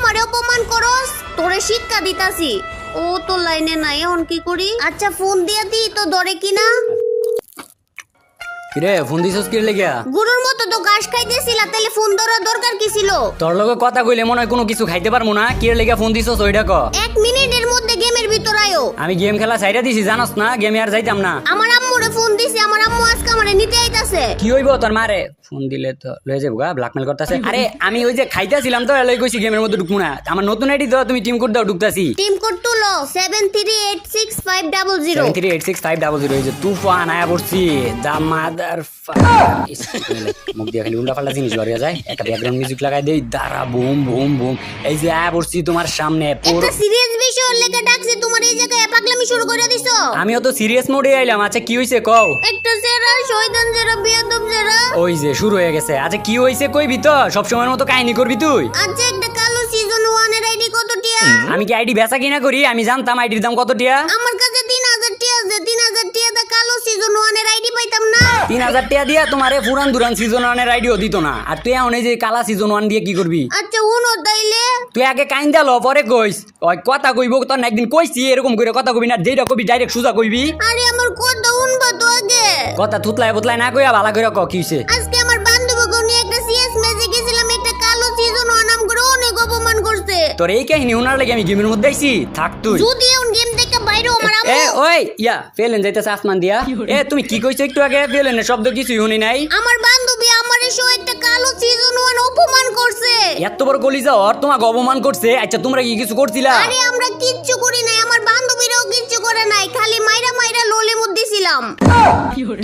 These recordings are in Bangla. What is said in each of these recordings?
আমারে অপমান করস, তোরে শিক্ষা দিতাছি। ও তো লাইনে নাই, এখন কি করি? আচ্ছা ফোন দিয়া দি তো ধরে কিনা। কিরে ফোন দিছস কি লাগিয়া? গরুর মতো তো ঘাস খাইতেছিলা, তাইলে ফোন ধরার দরকার কি ছিল? তোর লগে কথা কইলে মনে হয় কোনো কিছু খাইতে পারমু না। কি লাগিয়া ফোন দিছস ওইটা ক। 1 মিনিটের মধ্যে গেমের ভিতর আয়ো। আমি গেম খেলা ছাইরা দিছি জানোস না, গেমে আর যাইতাম না। আমার আম্মুরে ফোন দিছি, আমার আম্মু আজকে আমারে নিতে আইতাছে। কি হইব তোর মারে? ফোন দিলে তো লয়ে যাবো গা, ব্ল্যাকমেল করতেছে। আরে আমি ওই যে খাইতাছিলাম তো লই কইছি গেমের মধ্যে ঢুকমু না। আমার নতুন আইডি দাও, তুমি টিম কোড দাও, ঢুকতাছি। টিম কোড তুলো 7386500। 7386500 এই যে তুফান আয়া পড়ছি। দা মাদার মুখ দিয়ে খালি উল্টা পাল্টা জিনিস লড়িয়া যায়। একটা ব্যাকগ্রাউন্ড মিউজিক লাগাই দেই, দাঁড়া বুম বুম বুম। এই যে আয়া পড়ছি তোমার সামনে। একটা সিরিয়াস বিষয় লেগে ডাকছে, তোমার এই জায়গায় পাগলামি শুরু করে দিছো। আমিও তো সিরিয়াস মোডে আইলাম। আচ্ছা কি হইছে কও? একটা জেরা শয়তান জেরা বিয়াদব জেরা। ওই যে শুরু হয়ে গেছে। আচ্ছা কি হইছে কইবি তো? সব সময়ের মতো কাহিনী করবি তুই? আচ্ছা একটা কালো সিজন 1 এর আইডি কত টিয়া? আমি কি আইডি বেচা কিনা করি? আমি জানতাম আইডির দাম কত টিয়া। আমার কাছে 3000 টিয়া আছে। 3000 টিয়া দা কালো সিজন 1 এর আইডি পাইতাম না। 3000 টাকা দিয়া তোমারে পুরান দুরান সিজন 1 এর আইডিও দিত না। আর তুই এখন এই যে কালা সিজন 1 দিয়ে কি করবি? আচ্ছা উনো তাইলে তুই আগে কাইন্দা ল পরে কইস। ওই কথা কইব তোর না একদিন কইছি এরকম করে কথা কইবি না, যেটা কইবি ডাইরেক্ট সুজা কইবি। আরে আমার কথা উনবা তো আগে। কথা থুতলায় বতলায় না কইয়া ভালো করে ক কি হইছে। আজকে আমার বান্ধবীকে নিয়ে একটা সিএস ম্যাচে গেছিলাম, একটা কালো সিজন 1 নাম করে অনেক অপমান করছে। তোর এই কাহিনী শোনার লাগি আমি গেমের মধ্যে আইছি। থাক তুই। যদি এখন গেম থেকে বাইরে আমার এ আম্মু ওই ইয়া ফেলেন যাইতেছে আসমান দিয়া। এ তুমি কি কইছো একটু আগে? ফেলেনের শব্দ কিছুই শুনি নাই। আমার বান্ধবী আমারে শো একটা কালো সিজন 1 অপমান করছে। এত বড় কলিজা ওর তোমাকে অপমান করছে? আচ্ছা তোমরা কি কিছু করছিলা? আরে আমরা কিচ্ছু করি নাই, আমার বান্ধবীরাও কিচ্ছু করে নাই, খালি মাইরা মাইরা ললিমুদ দিছিলাম।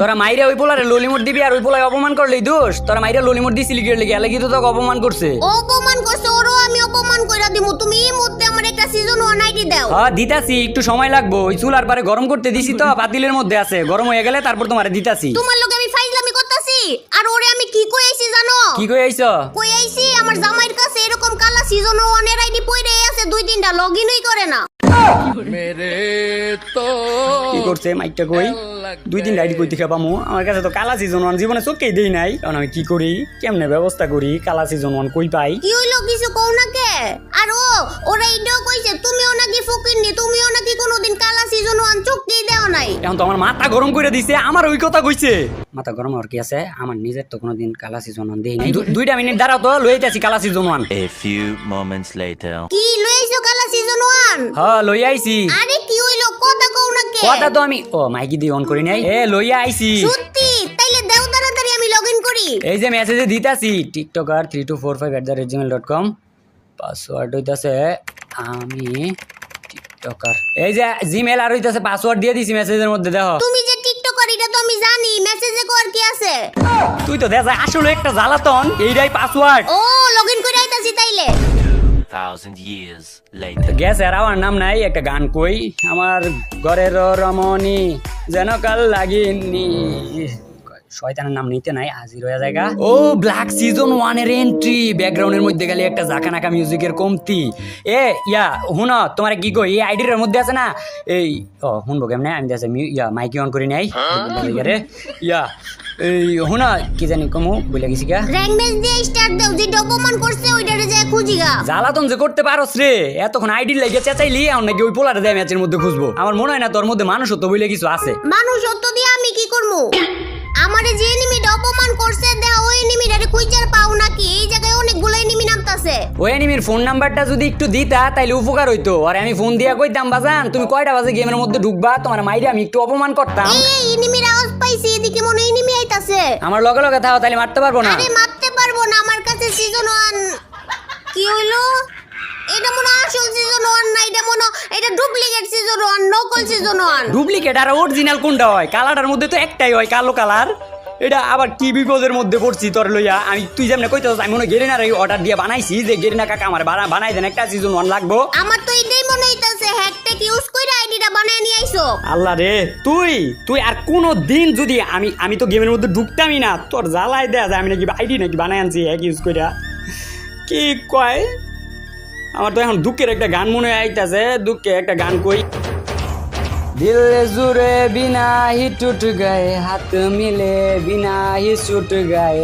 তোরা মাইরা ওই পোলারে ললিমোট দিবি আর ওই পোলায় অপমান করলেই দোষ? তোরা মাইরা ললিমোট দিছিলি কি লাগি? এলাকি তো তোকে অপমান করছে। অপমান করছে, ওরও আমি অপমান কইরা দিমু। তুমি এই মুহূর্তে আমার একটা সিজন 1 আইডি দাও। হ্যাঁ দিতাছি, একটু সময় লাগবো। ওই চুলার পারে গরম করতে দিছি তো, পাতিলের মধ্যে আছে, গরম হয়ে গেলে তারপর তোমারে দিতাছি। তোমার লগে আমি ফাইজলামি করতাছি, আর ওরে আমি কি কই আইছি জানো? কি কই আইছো? কই আইছি আমার জামাইয়ের কাছে এরকম কালা সিজন 1 এর আইডি পইরে আছে, 2-3টা লগইনই করে না। কি করছে মাইকটা কই? 2-3 আইডি কই থেকে পামু? আমার কাছে তো কালা সিজন 1 জীবনে চোখেই দেই নাই। এখন আমি কি করি, কেমনে ব্যবস্থা করি? কালা সিজন 1 কই পাই? কি হইলো কিছু কও না কে? আর ওরা এটাও কইছে তুমিও নাকি ফকিরনি, তুমিও নাকি কোনোদিন কালা সিজন 1 চোখেই দেও নাই। এখন তো আমার মাথা গরম করে দিছে। আমার ওই কথা কইছে। মাথা গরম আর কি আছে? আমার নিজের তো কোনোদিন কালা সিজন 1 দেই নাই। 2টা মিনিট দাঁড়াও তো, লইতাছি কালা season 1। A few moments later. কি লইছো কালা সিজন 1? হ্যাঁ লই আইছি। আরে কি হইলো কথা কও না কে? কথা তো আমি মাইকি দিয়ে অন করি নাই। লইয়া আইছি। সত্যি? তাইলে দাও তাড়াতাড়ি, আমি লগইন করি। এই যে মেসেজে দিতাছি tiktoker3245@gmail.com। পাসওয়ার্ড হইতাছে আমি টিকটকার। এই যে জিমেল আর হইতাছে পাসওয়ার্ড দিয়ে দিছি মেসেজের মধ্যে, দেখো। তুমি যে টিকটকার এটা তো আমি জানি, মেসেজে কোয়ার কি আছে? তুই তো দেখা আসলে একটা জ্বালাতন। এইটাই পাসওয়ার্ড। ও লগইন করে আইতাছি তাইলে। 2000 years later. গ্যাস আর আমার নাম নাই, একটা গান কই। আমার ঘরের রমণী যেন কাল লাগিনি। শয়তানের নাম নিতে নাই, হাজির হয়ে জায়গা। ও ব্ল্যাক সিজন 1 এর এন্ট্রি। ব্যাকগ্রাউন্ডের মধ্যে গেলে একটা জাকানাকা মিউজিকের কমতি। ইয়া হুন তোমার কি কই, এই আইডির মধ্যে আছে না এই শুনবো কেমনে? আমি আছে মাইকি অন করি নাই রে। এই হুনা কি জানি কমু বলে গেছি গা। র‍্যাঙ্ক ম্যাচ দিয়ে স্টার্ট দাও, যে অপমান করছে ওইটারে যায় খুঁজিগা। জ্বালাতন যে করতে পারোস রে, এতক্ষণ আইডি লাগিয়ে চেঁচাইলি, এখন নাকি ওই পোলারে দেয় ম্যাচের মধ্যে খুঁজবো। আমার মনে হয় না তোর মধ্যে মানুষত্ব বলে কিছু আছে। মানুষত্ব দিয়ে আমি কি করবো? আমারে যে এনিমিটা অপমান করছে দেখ, ওই এনিমিটারে খুঁজার পাও নাকি? এই জায়গায় অনেকগুলো এনিমি নামতাছে। ওই এনিমির ফোন নাম্বারটা যদি একটু দিতা তাইলে উপকার হইতো। আর আমি ফোন দিয়া কইতাম বাজান তুমি কয়টা বাজে গেমের মধ্যে ঢুকবা, তোমার মাইরে আমি একটু অপমান করতাম। এই এনিমির আওয়াজ পাইছি, এদিকে মনে এনিমি আইতাছে। আমার লগে লগে থাও, তাইলে মারতে পারবো না। আরে মারতে পারবো না, আমার কাছে সিজন 1 কি হইলো? এটা মনে আসল সিজন 1 না, এটা ডুপ্লিকেট সিজন 1, নকল সিজন 1। ডুপ্লিকেট আর অরিজিনাল কোনটা হয়? কালারটার মধ্যে তো একটাই হয়, কালো কালার। এটা আবার কি বিপদের মধ্যে পড়ছি তোর লইয়া। আমি তুই যেমন কইতেছ আমি মনে গেরিনার অর্ডার দিয়ে বানাইছি যে গেরিনা কাকা আমার বানাই দেন একটা সিজন 1 লাগবো। আমার তো এটাই মনে হইতাছে হ্যাকটেক ইউজ কইরা আইডিটা বানায় নিয়ে আইছো। আল্লাহ রে, তুই আর কোনো দিন যদি আমি তো গেমের মধ্যে ঢুকতামই না, তোর জ্বালাই দেয়া যায় আমি নাকি আইডি নাকি বানাই আনছি হ্যাক ইউজ কইরা। কি কয়? আমার তো এখন দুঃখের একটা গান মনে আইতাছে। দুঃখে একটা গান কই। दिल जुरे बिना ही टूट गए, हाथ मिले बिना ही छूट गए।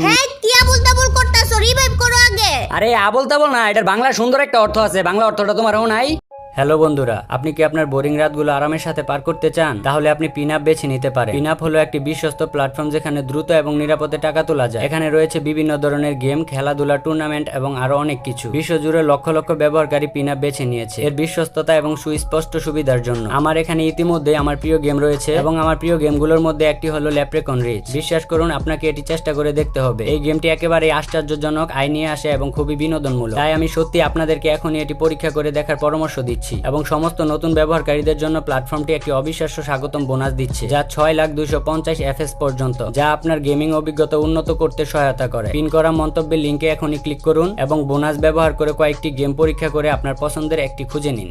হ্যাঁ কি আবুল তাবুল করতাছো? রিভাইভ করো আগে। আরে আবল তাবল না, এটার বাংলা সুন্দর একটা অর্থ আছে, বাংলা অর্থটা তোমারও নাই। হ্যালো বন্ধুরা, আপনি কি আপনার বোরিং রাতগুলো আরামের সাথে পার করতে চান? তাহলে আপনি পিনআপ বেছে নিতে পারেন। পিনআপ হলো একটি বিশ্বস্ত প্ল্যাটফর্ম যেখানে দ্রুত এবং নিরাপদে টাকা তোলা যায়। এখানে রয়েছে বিভিন্ন ধরনের গেম, খেলাধুলা, টুর্নামেন্ট এবং আরো অনেক কিছু। বিশ্বজুড়ে লক্ষ লক্ষ ব্যবহারকারী পিনআপ বেছে নিয়েছে এর বিশ্বস্ততা এবং সুস্পষ্ট সুবিধার জন্য। আমার এখানে ইতিমধ্যে আমার প্রিয় গেম রয়েছে এবং আমার প্রিয় গেমগুলোর মধ্যে একটি হলো ল্যাপ্রেকন রিচ। বিশ্বাস করুন, আপনাকে এটি চেষ্টা করে দেখতে হবে। এই গেমটি একেবারে আশ্চর্যজনক আয় নিয়ে আসে এবং খুবই বিনোদনমূলক। তাই আমি সত্যি আপনাদেরকে এখনই এটি পরীক্ষা করে দেখার পরামর্শ দিচ্ছি এবং সমস্ত নতুন ব্যবহারকারীদের জন্য প্ল্যাটফর্মটি একটি অবিশ্বাস্য স্বাগতম বোনাস দিচ্ছে, যা 6,250 FS পর্যন্ত, যা আপনার গেমিং অভিজ্ঞতা উন্নত করতে সহায়তা করে। পিন করা মন্তব্যের লিঙ্কে এখনই ক্লিক করুন এবং বোনাস ব্যবহার করে কয়েকটি গেম পরীক্ষা করে আপনার পছন্দের একটি খুঁজে নিন।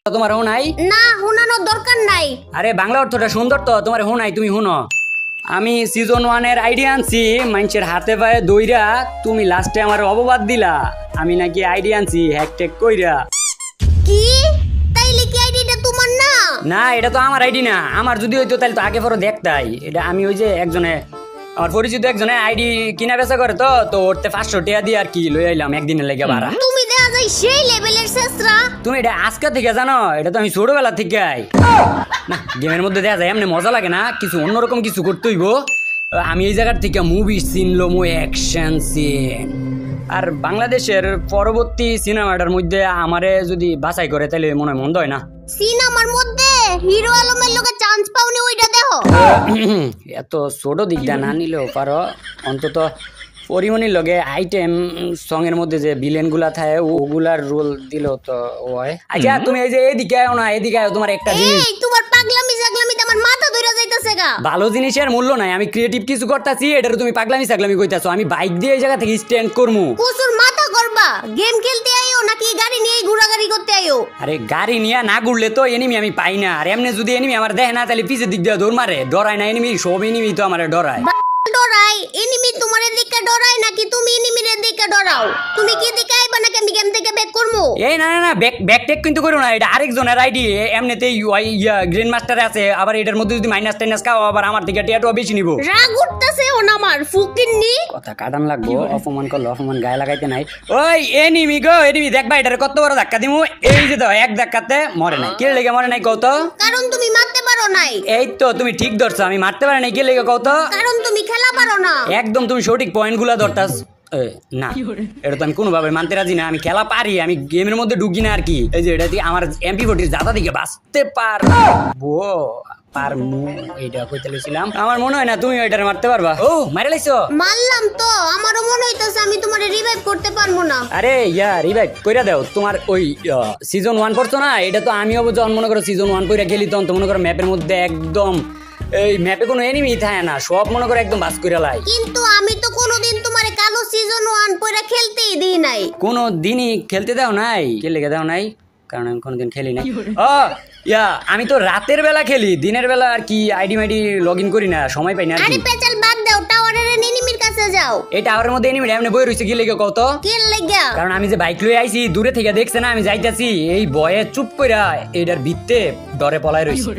তোমার হো নাই? না, হুনানোর দরকার নাই। আরে বাংলা অর্থটা সুন্দর তো, তোমার হো নাই, তুমি হুনো। আমি সিজন 1 এর আইডিয়া আনছি, মানুষের হাতে পায়ে দইরা, তুমি লাস্টে আমার অপবাদ দিলা আমি নাকি আইডিয়া আনছি হ্যাকট্যাক কইরা। কি? তাইলে কি আইডিটা তোমার না? না, এটা তো আমার আইডি না। আমার যদি হইতো তাহলে তো আগে পরে দেখতাই। এটা আমি ওই যে একজনে আমার পরিচিত একজনে আইডি কিনা বেচা করে, তো ওরতে 500 টাকা দিয়ে আর কি লই আইলাম একদিনের লেগে ভাড়া। তুমি দেখা যায় সেই লেভেলের শেষরা। তুমি এটা আজকে থেকে জানো? এটা তো আমি ছোটবেলা থেকে না, গেমের মধ্যে দেখা যায় এমনি মজা লাগে না, কিছু অন্যরকম কিছু করতে হইব। আমি এই জায়গার থেকে মুভি সিন লমো, অ্যাকশন সিন। আর বাংলাদেশের পরবর্তী সিনেমাটার মধ্যে আমারে যদি বাছাই করে তাহলে মনে হয় মন্দ হয় না। সিনেমার মধ্যে হিরো আলমের লোকে চান্স পাওনি, ওইটা দেখো। এত ছোট দিকটা না নিলেও পারো, অন্তত পরিমণির লগে আইটেম সং এর মধ্যে যে ভিলেন গুলা থাকে ওগুলার রোল দিলেও তো হয়। আচ্ছা তুমি এই যে এদিকে আও না, এদিকে আও, তোমার একটা জিনিস। এই তোমার পাগলামিতে আমার মাথা ধরে যাইতাছে গা। ভালো জিনিসের মূল্য নাই, আমি ক্রিয়েটিভ কিছু করতেছি, এটার তুমি পাগলামি কইতাছো। আমি বাইক দিয়ে এই জায়গা থেকে স্ট্যান্ড করমু। কুসুর মাথা করবা, গেম খেলতে আইও নাকি গাড়ি নিয়ে ঘোরাঘুরি করতে আইও? আরে গাড়ি নিয়ে না ঘুরলে তো এনিমি আমি পাই না। আর এমনি যদি এনিমি আমার দেখে না তাহলে পিছের দিক দিয়ে দৌড় মারে। ডরায় না এনিমি, সব এনিমি তো আমার ডরায়। ডরাই এনিমি তোমার দিকে ডরাই নাকি তুমি এনিমির দিকে ডরাও? তুমি কি দিকে আইবা নাকি আমি গেম থেকে ব্যাক করবো? এই না না না, ব্যাক টেক কিন্তু করো না, এটা আরেকজনের আইডি। এমনিতেই গ্র্যান্ড মাস্টার আছে, আবার এটার মধ্যে যদি মাইনাস টাইনাস খাও আবার আমার থেকে টিয়াটো বেশি নিব। রাগ উঠতেছে ও না আমার ফুকিন্নি। কথা কাটান লাগবো, অপমান করলো, অপমান গায়ে লাগাইতে নাই। ওই এনিমি গো, এনিমি দেখবা এটার কত বড় ধাক্কা দিমু। এই যে দাও, এক ধাক্কাতে মরে নাই। কে লেগে মরে নাই কত? কারণ তুমি মারতে পারো নাই। এই তো তুমি ঠিক ধরছো, আমি মারতে পারি নাই। কে লেগে কত? কারণ তুমি খেলা পারো না। একদম তুমি সঠিক পয়েন্ট গুলা ধরতাস। না, এটা তো আমি কোনোভাবে মানতে রাজি না। আমি খেলা পারি, আমি গেমের মধ্যে ঢুকি না আর কি। এই যে এটা দিয়ে আমার MP40 জাতা দিকে বাঁচতে পারবো, পারমু, এইটা কইতে লইছিলাম। আমার মনে হয় না তুমি এটারে মারতে পারবা। ও মারে লাইছো? মারলাম তো, আমারও মনে হইতাছে আমি তোমারে রিভাইভ করতে পারবো না। আরে রিভাইভ কইরা দাও। তোমার ওই সিজন 1 পড়ছো না? এটা তো আমিও যখন মনে করো সিজন 1 কইরা গেলি তখন তো মনে করো ম্যাপের মধ্যে একদম এই ম্যাপে কোনো এনিমি থাকে না, সব মনে করো একদম বাস কইরা লাই। কিন্তু আমি তো কোনোদিন তোমারে কালো সিজন 1 পয়রা খেলতেই দিই নাই। কোনো দিনই খেলতে দাও নাই? কে লেগে দাও নাই? কারণ আমি কোনোদিন খেলি নাই। আমি তো রাতের বেলা খেলি, দিনের বেলা আর কি আইডি মাইডি লগ ইন করি না, সময় পাই না আর আরে কি। পেচাল বাদ দাও, টাওয়ারের এনিমির কাছে যাও। এই টাওয়ারের মধ্যে এনিমি এমনি বই রইছে, কি লেগে কত? কি লাগা? কারণ আমি যে বাইক লয়ে আইছি, দূরে থেকে দেখছে না আমি যাইতাছি, এই ভয়ে চুপ কইরা এটার ভিত্তে ডরে পলায় রইছে।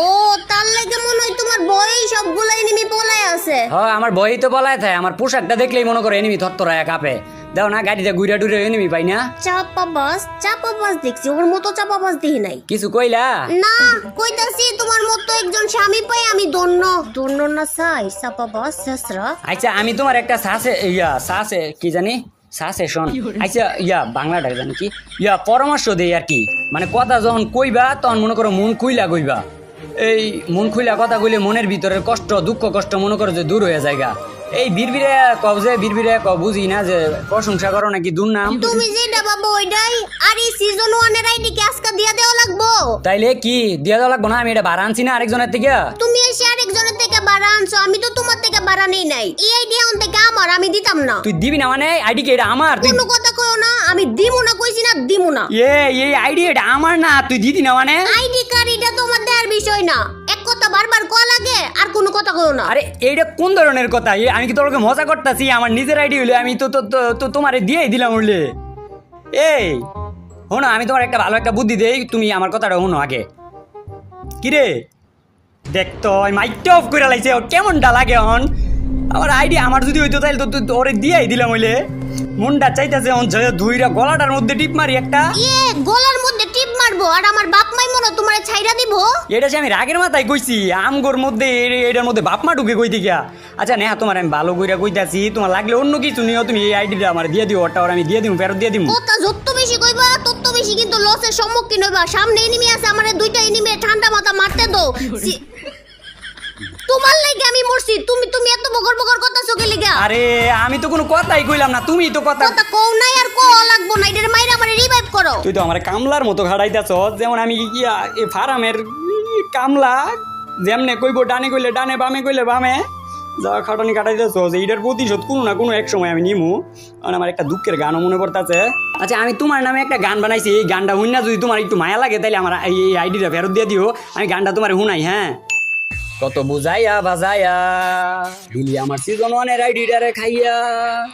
ও তার লাগে মনে হয় তোমার ভয়ে সবগুলা এনিমি পলায় আছে। হ্যাঁ, আমার ভয়ই তো পলায় থাকে। আমার পোশাকটা দেখলেই মনে করে এনিমি থরথরায়া কাঁপে। দাও না, গাড়িতে ঘুরে টুরে এনিমি পাই না। চাপাবাজ দেখছি, ওর মতো চাপাবাজ দেখি নাই। কিছু কইলা? না, কইতাছি তোমার মতো একজন স্বামী পাই আমি ধন্য না চাই চাপাবাজ শেষরা। আচ্ছা, আমি তোমার একটা সাসে কি জানি সাসেশন, আচ্ছা বাংলাটা জানি কি পরামর্শ দেই আর কি। মানে কথা যখন কইবা তখন মনে করো মন খুইলা কইবা। এই মন খুইলা কথা কইলে মনের ভিতরের কষ্ট, দুঃখ কষ্ট মনে করো যে দূর হয়ে যায়গা। এই বিড়বিড়ে বুঝি না যে প্রশংসা করো নাকি দুর্নাম। তুমি যেটা ভাবো ওইটাই। আর এই সিজন 1 এর আইডি কি আজকে দিয়া দেওয়া লাগবো? তাইলে কি দিয়া দেওয়া লাগবো না? আমি এটা ভাড়া আনছি না আরেকজনের থেকে। তুমি এসে আরেকজনের থেকে ভাড়া আনছো, আমি তো তোমার থেকে ভাড়া নেই নাই। এই আইডি এখন থেকে আমার, আমি দিতাম না। তুই দিবি না মানে? আইডি কি এটা আমার? কোনো কথা কইও না, আমি দিমু না কইছি না, দিমু না। এই আইডি এটা আমার না, তুই দিদি না মানে? আইডি কার্ড এটা তোমার দেওয়ার বিষয় না। এক কথা বারবার কল লাগে, আর কোনো কথা কইও না। আরে এইটা কোন ধরনের কথা? আমি কি তোরকে মজা করতেছি? আমার নিজের আইডি হইলে আমি তো তোমারে দিয়েই দিলাম উঠলে। এই শোনো, আমি তোমার একটা ভালো একটা বুদ্ধি দেই, তুমি আমার কথাটা শোনো আগে। কিরে দেখ তো, মাইকটা অফ করে লাইছে, কেমনটা লাগে এখন? আমার আইডি আমার যদি হইতো তাহলে তো ওরে দিয়েই দিলাম হইলে। মুন্ডা চাইতেছে ধুইরা গলাটার মধ্যে টিপ মারি একটা। গলার মধ্যে টিপ মারবো আর আমার বাপ মাই মনে তোমারে ছাইরা দিব। এটা সে আমি রাগের মাথায় কইছি, আমগোর মধ্যে এটার মধ্যে বাপ মা ঢুকে কই দিকা। আচ্ছা নেহা, তোমার আমি ভালো কইরা কইতাছি, তোমার লাগলে অন্য কিছু নিও, তুমি এই আইডিটা আমার দিয়ে দিও, ওটা আমি দিয়ে দিব, ফেরত দিয়ে দিব। কথা যত বেশি কইবা তত বেশি কিন্তু লসের সম্মুখীন হইবা। সামনে এনিমি আছে, আমারে দুইটা এনিমি ঠান্ডা মাথা মারতে দাও। তোমার লাগি আমি মরছি, তুমি এত বকর বকর করতেছো কে লাগা? আরে আমি তো কোনো কথাই কইলাম না, তুমি তো কথা কও নাই আর কও লাগবো না, এটার মাইরা আমারে রিভাইভ করো। তুই তো আমার কামলার মতো খাড়াইতাছ, যেমন আমি কি এই ফার্মের কামলা, যেমনে কইবো ডানে কইলে ডানে, বামে কইলে বামে, যা খাটানি কাটাইতেছ, এইটার প্রতিশোধ কোনো না কোনো এক সময় আমি নিমু। আর আমার একটা দুঃখের গানও মনে পড়তেছে। আচ্ছা আমি তোমার নামে একটা গান বানাইছি, এই গানটা হুইনা যদি তোমার একটু মায়া লাগে তাহলে আমার এই আইডিটা ফেরত দিয়ে দিও, আমি গানটা তোমার হুনাই। হ্যাঁ, কত বুঝাইয়া বাজাইয়া দিলি আমার সিজন 1 আইডিটারে খাইয়া,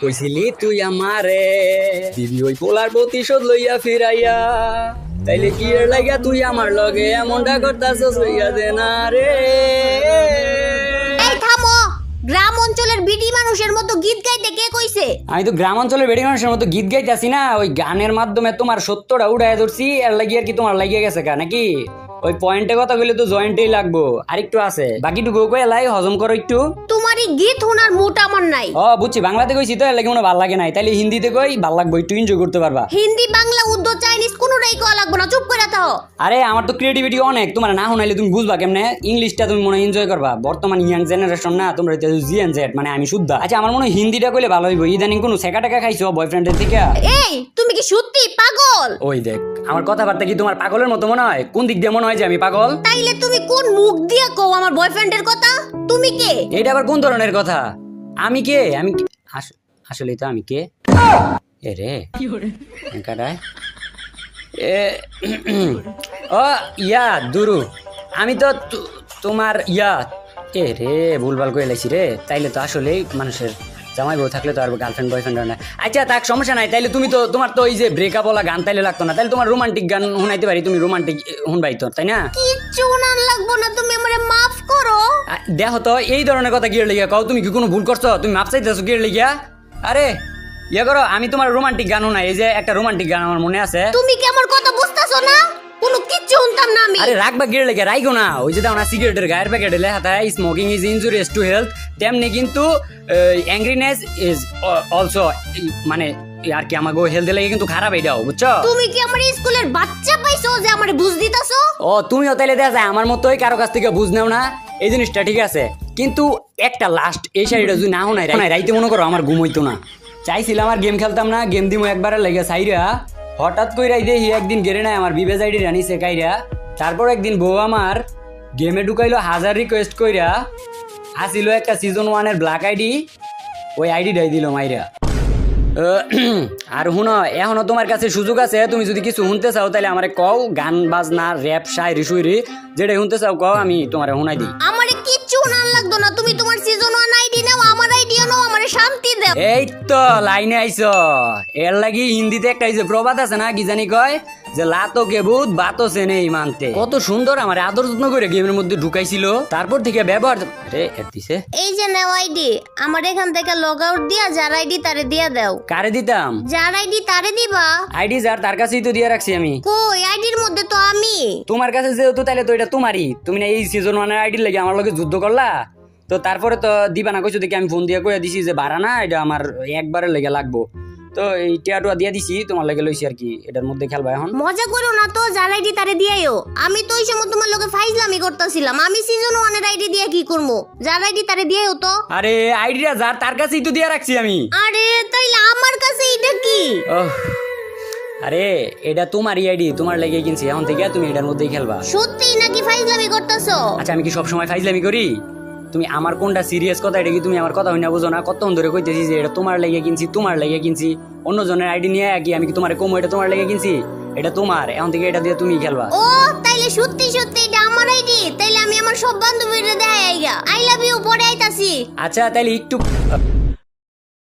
কইছিলি তুই আমারে দিবি ওই পোলার প্রতিশোধ লইয়া ফিরাইয়া, তাইলে কি এর লাগা তুই আমার লগে এমনটা করতাছস, লইয়া দে না রে। এই থামো, গ্রাম অঞ্চলের বিডি মানুষের মতো গীত গাইতে কে কইছে? আমি তো গ্রাম অঞ্চলের বেড়ি মানুষের মতো গীত গাইতাছি না, ওই গানের মাধ্যমে তোমার সত্যটা উড়াইয়া ধরছি, এর লাগি আর কি তোমার লাগিয়ে গেছে কা নাকি? ওই পয়েন্টে কথা কইলে তো জয়েন্টেই লাগবো, আরেকটু আছে, বাকিটুকু কই লাই হজম করো একটু। তোমারই গীত শোনার মুড আমার নাই। ও বুঝছি, বাংলাতে কইছি তো এর লাগি মনে ভালো লাগে নাই, তাইলে হিন্দিতে কই ভালো লাগবে, একটু এনজয় করতে পারবা। হিন্দি, বাংলা, উর্দু, চাইনিজ কোনোটাই কওয়া লাগবে না, চুপ করে থাও। আরে আমার তো ক্রিয়েটিভিটি অনেক, তোমার না শোনাইলে তুমি বুঝবা কেমনে? ইংলিশটা তুমি মনে এনজয় করবা, বর্তমান ইয়াং জেনারেশন না তোমরা, জিএনজেড মানে আমি শুদ্ধা। আচ্ছা আমার মনে হয় হিন্দিটা কইলে ভালো হইব। ইদানিং কোনো সেকা টাকা খাইছো বয়ফ্রেন্ডের থেকে? এই তুমি কি সত্যি পাগল? ওই দেখ আমার কথাবার্তা কি তোমার পাগলের মতো মনে হয়? কোন দিক দিয়ে মনে হয় যে আমি পাগল? তাইলে তুমি কোন মুখ দিয়ে কও আমার বয়ফ্রেন্ডের কথা? তুমি কে? এটা আবার কোন ধরনের কথা? আমি কে? আসলে তো আমি কে? এ রে কাটায় ও ইয়া দুরু, আমি তো তোমার ইয়া। এ রে ভুলভাল করে লাইছি রে, তাইলে তো আসলেই মানুষের জামাই বউ থাকলে তো আর গার্লফ্রেন্ড বয়ফ্রেন্ড হয় না। আচ্ছা তাক সমস্যা নাই, তাইলে তুমি তো তোমার তো ওই যে ব্রেকআপ ওলা গান তাইলে লাগতো না, তাইলে তোমার রোমান্টিক গান শুনাইতে পারি, তুমি রোমান্টিক শুনবাই তো, তাই না? কিচ্ছু না লাগবো না, তুমি আমারে মাফ করো। দেখো তো এই ধরনের কথা গিয়ে লেগিয়া কও, তুমি কি কোনো ভুল করছো? তুমি মাপ চাইতেছো গিয়ে লেগিয়া? আরে ইয়ে করো, আমি তোমার রোমান্টিক গান শুনাই, এই যে একটা রোমান্টিক গান আমার মনে আছে। তুমি কি আমার কথা বুঝতাছো না? কোনো কিচ্ছু শুনতাম না আমি। আরে রাখবা গিয়ে লেগে রাইগো না, ওই যে দাও না সিগারেটের গায়ের প্যাকেটে লেখা থাকে smoking is injurious to health, তেমনি কিন্তু অ্যাংরিনেস ইজ অলসো, মানে আর কি আমাগো হেলথে লাগে কিন্তু খারাপ এটাও, বুঝছো? তুমি কি আমার স্কুলের বাচ্চা পাইছো যে আমারে বুঝ দিতাছো? ও তুমিও তাইলে দেখা যায় আমার মতোই কারো কাছ থেকে বুঝ নাও না, এই জিনিসটা ঠিক আছে, কিন্তু একটা লাস্ট এই শাড়িটা যদি না শোনাই রাইতে মনে করো আমার ঘুম হইতো না, চাইছিলাম আর গেম খেলতাম না, গেম দিমো একবারে লেগে সাইরা, হঠাৎ কইরাই দেখি একদিন গেড়ে নাই আমার বিবেজ আইডি রানিছে কাইরা, তারপর একদিন বউ আমার গেমে ঢুকাইলো 1000 রিকোয়েস্ট কইরা, আসিল একটা সিজন 1 এর ব্ল্যাক আইডি, ওই আইডিটাই দিল মাইরা। আর শুনো এখনো তোমার কাছে সুযোগ আছে, তুমি যদি কিছু শুনতে চাও তাহলে আমারে কও, গান বাজনা র্যাপ শায়রি শুইরি যেটা শুনতে চাও কও, আমি তোমারে শুনাই দিই। আমারে কিচ্ছু না লাগতো না, তুমি তোমার সিজন 1 আইডি নাও, আমার আইডিও নাও, আমারে শান্তি দাও। এই তো লাইনে আইছো, এর লাগি হিন্দিতে একটা এই যে প্রবাদ আছে না, কি জানি কয় যে লাতো কে ভূত বাতো সে নেই মানতে। কত সুন্দর আমার আদর যত্ন করে গেমের মধ্যে ঢুকাইছিল, তারপর থেকে ব্যবহার রে এর দিছে। এই যে নাও আইডি, আমার এখান থেকে লগ আউট দিয়া যার আইডি তারে দিয়া দাও। কারে দিতাম? যার আইডি তারে দিবা। আইডি যার তার কাছেই তো দিয়ে রাখছি আমি। কই আইডির মধ্যে তো আমি। তোমার কাছে যেহেতু তাইলে তো এটা তোমারই, তুমি না এই সিজন 1 এর আইডির লাগি আমার লগে যুদ্ধ করলা, তো তারপরে তো দিবা না কইছো দেখি আমি ফোন দিয়ে কইয়া দিছি যে বাড়া না এটা আমার একবারের লেগে লাগবো, তো এই টিয়াটুয়া দিয়ে দিছি তোমার লেগে লইছি আর কি, এটার মধ্যে খেলবা এখন। মজা করো না তো, যার আইডি তারে দিয়াইও। আমি তো ওই সময় তোমার লগে ফাইজলামি করতেছিলাম, আমি সিজন 1 এর আইডি দিয়া কি করবো? যার আইডি তারে দিয়াইও তো। আরে আইডিটা যার তার কাছেই তো দিয়ে রাখছি আমি। আরে তাইলে আমার কাছে এটা কি? ওহ আরে এটা তোমারই আইডি, তোমার লেগে কিনছি, এখন থেকে তুমি এটার মধ্যেই খেলবা। সত্যি নাকি ফাইজলামি করতেছো? আচ্ছা আমি কি সব সময় ফাইজলামি করি? তুমি আমার কোনটা সিরিয়াস কথা এটা কি তুমি আমার কথা হইনা বুঝো না? কতক্ষণ ধরে কইতেছি যে এটা তোমার লেগে কিনছি, তোমার লেগে কিনছি, অন্য জনের আইডি নিয়ে কি আমি কি তোমার কম এটা তোমার লেগে কিনছি? এটা তোমার, এখন থেকে এটা দিয়ে তুমি খেলবা। ও তাইলে সত্যি সত্যি এটা আমার আইডি, তাইলে আমি আমার সব বান্ধবীদের দেখাই আইগা। আই লাভ ইউ, পরে আইতাছি। আচ্ছা তাইলে একটু